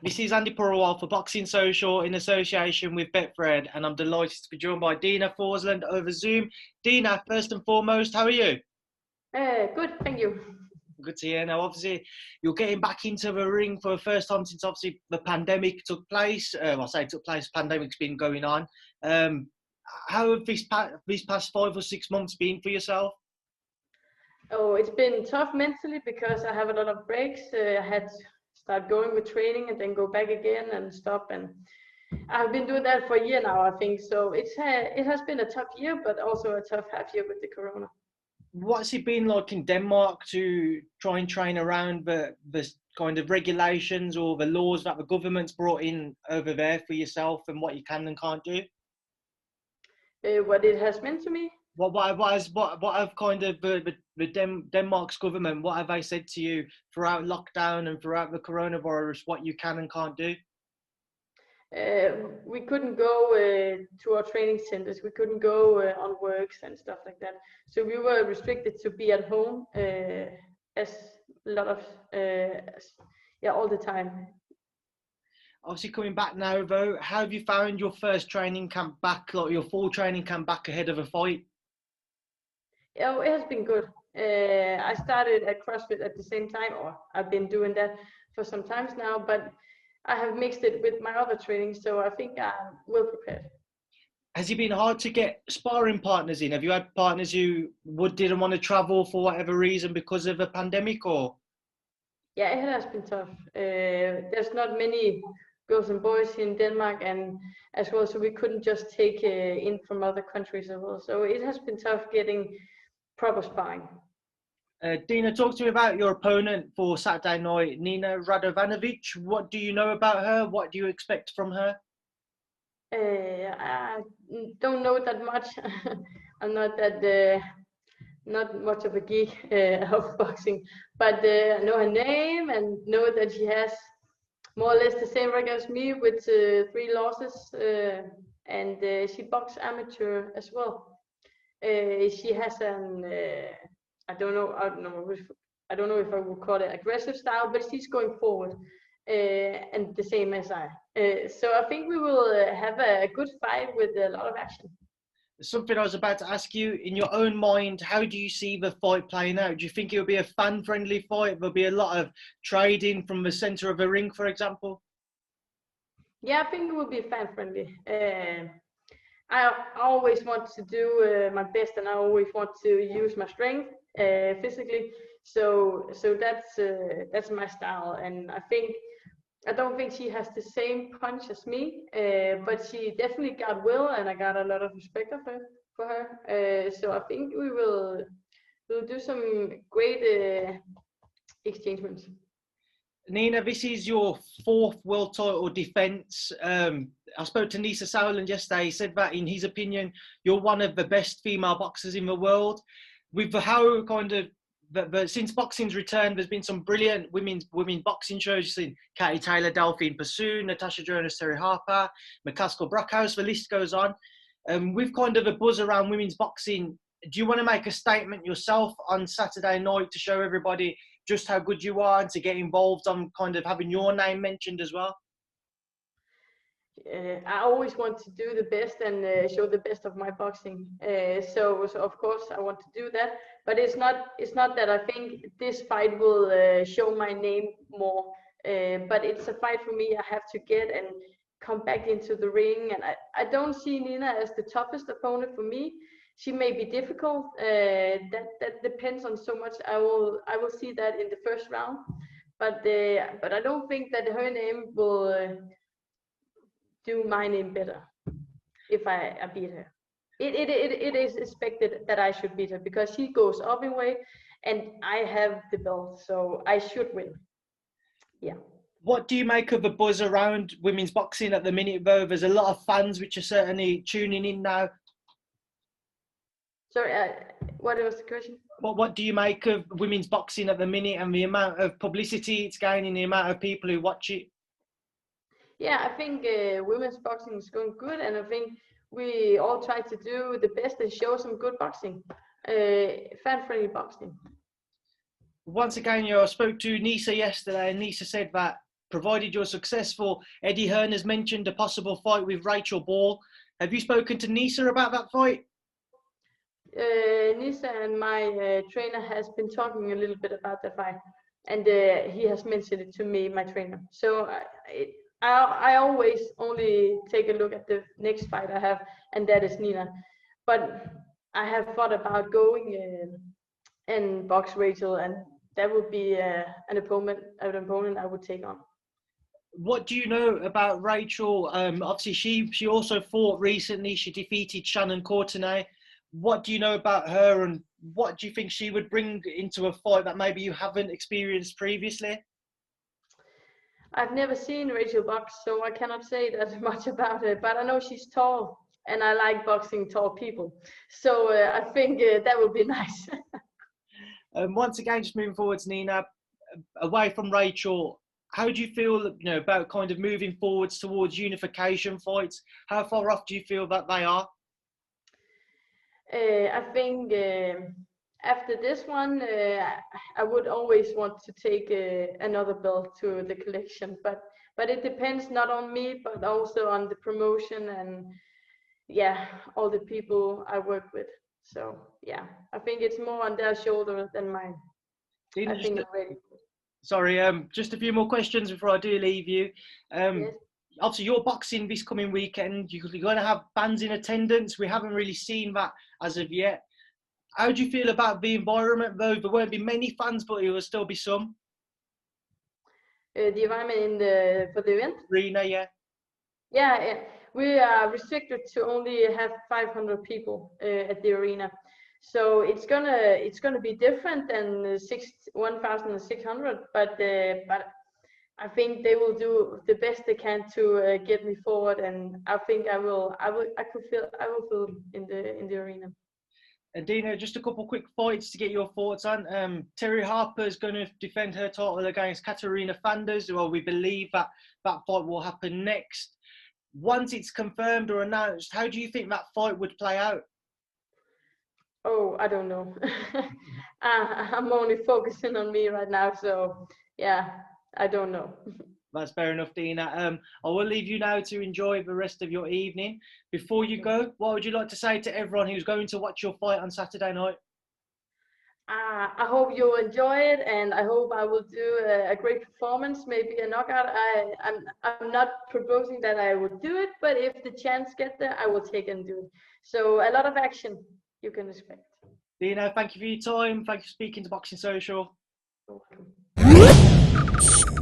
This is Andi Purewal for Boxing Social in association with Betfred, and I'm delighted to be joined by Dina Thorslund over Zoom. Dina, first and foremost, how are you? Good, thank you. Good to hear. Now, obviously, you're getting back into the ring for the first time since obviously the pandemic took place. I say took place, pandemic's been going on. How have these past 5 or 6 months been for yourself? Oh, it's been tough mentally because I have a lot of breaks. I had to start going with training and then go back again and stop. And I've been doing that for a year now, I think. So it has been a tough year, but also a tough half year with the corona. What's it been like in Denmark to try and train around the kind of regulations or the laws that the government's brought in over there for yourself and what you can and can't do? What it has meant to me? What have kind of Denmark's government, what have they said to you throughout lockdown and throughout the coronavirus, what you can and can't do? We couldn't go to our training centers. We couldn't go on works and stuff like that. So we were restricted to be at home as a lot of, all the time. Obviously coming back now though, how have you found your first training camp back, like your full training camp back ahead of a fight? Yeah, it has been good. I started at CrossFit at the same time, or I've been doing that for some times now, but I have mixed it with my other training, so I think I'm well prepared. Has it been hard to get sparring partners in? Have you had partners who didn't want to travel for whatever reason because of the pandemic, or? Yeah, it has been tough. There's not many girls and boys in Denmark, and as well, so we couldn't just take in from other countries as well. So it has been tough getting proper sparring. Dina, talk to me about your opponent for Saturday night, Nina Radovanovic. What do you know about her? What do you expect from her? I don't know that much. I'm not that not much of a geek of boxing, but I know her name and know that she has more or less the same record as me with 3 losses, and she boxes amateur as well. She has an I don't know if I would call it aggressive style, but she's going forward and the same as I. So I think we will have a good fight with a lot of action. Something I was about to ask you, in your own mind, how do you see the fight playing out? Do you think it will be a fan-friendly fight? There'll be a lot of trading from the centre of the ring, for example? Yeah, I think it will be fan-friendly. I always want to do my best, and I always want to use my strength physically. So that's my style, and I don't think she has the same punch as me, but she definitely got will, and I got a lot of respect for her. So I think we'll do some great exchangements. Nina, this is your 4th world title defence. I spoke to Nisa Sauerland yesterday. He said that, in his opinion, you're one of the best female boxers in the world. With how kind of since boxing's returned, there's been some brilliant women's boxing shows. You've seen Katie Taylor, Delphine Pursuit, Natasha Jonas, Terry Harper, McCaskill Brockhouse. The list goes on. With kind of a buzz around women's boxing, do you want to make a statement yourself on Saturday night to show everybody just how good you are and to get involved on kind of having your name mentioned as well? I always want to do the best and show the best of my boxing. So of course I want to do that, but it's not that I think this fight will show my name more. But it's a fight for me. I have to get and come back into the ring, and I don't see Nina as the toughest opponent for me. She may be difficult. That depends on so much. I will see that in the first round, but I don't think that her name will do my name better if I beat her. It is expected that I should beat her because she goes up in weight and I have the belt, so I should win. Yeah. What do you make of the buzz around women's boxing at the minute, though? There's a lot of fans which are certainly tuning in now. Sorry, what was the question? What do you make of women's boxing at the minute and the amount of publicity it's gaining, the amount of people who watch it? Yeah, I think women's boxing is going good, and I think we all try to do the best and show some good boxing, fan-friendly boxing. Once again, I spoke to Nisa yesterday, and Nisa said that provided you're successful, Eddie Hearn has mentioned a possible fight with Rachel Ball. Have you spoken to Nisa about that fight? Nisa and my trainer has been talking a little bit about that fight, and he has mentioned it to me, my trainer. So I always only take a look at the next fight I have, and that is Nina. But I have thought about going and box Rachel, and that would be an opponent I would take on. What do you know about Rachel? Obviously, she also fought recently. She defeated Shannon Courtenay. What do you know about her, and what do you think she would bring into a fight that maybe you haven't experienced previously? I've never seen Rachel box, so I cannot say that much about her, but I know she's tall, and I like boxing tall people. So I think that would be nice. Once again, just moving forwards, Nina, away from Rachel, how do you feel, about kind of moving forwards towards unification fights? How far off do you feel that they are? I think after this one, I would always want to take another belt to the collection, but it depends not on me, but also on the promotion and all the people I work with. So I think it's more on their shoulder than mine. Dina, I think I'm ready. Sorry, just a few more questions before I do leave you. Yes. Obviously, you're boxing this coming weekend. You're going to have fans in attendance. We haven't really seen that as of yet. How do you feel about the environment, though? There won't be many fans, but there will still be some. The environment for the event? Arena, yeah. Yeah. We are restricted to only have 500 people at the arena. So it's gonna be different than 1,600, but I think they will do the best they can to get me forward, and I think I will feel in the arena. And Dina, just a couple quick fights to get your thoughts on. Terry Harper is going to defend her title against Katarina Fanders. Well, we believe that fight will happen next. Once it's confirmed or announced, how do you think that fight would play out? Oh, I don't know. I'm only focusing on me right now, so I don't know. That's fair enough, Dina. I will leave you now to enjoy the rest of your evening. Before you go, what would you like to say to everyone who's going to watch your fight on Saturday night? I hope you enjoy it, and I hope I will do a great performance, maybe a knockout. I'm not proposing that I would do it, but if the chance gets there, I will take and do it. So a lot of action you can expect. Dina, thank you for your time. Thank you for speaking to Boxing Social. You're welcome.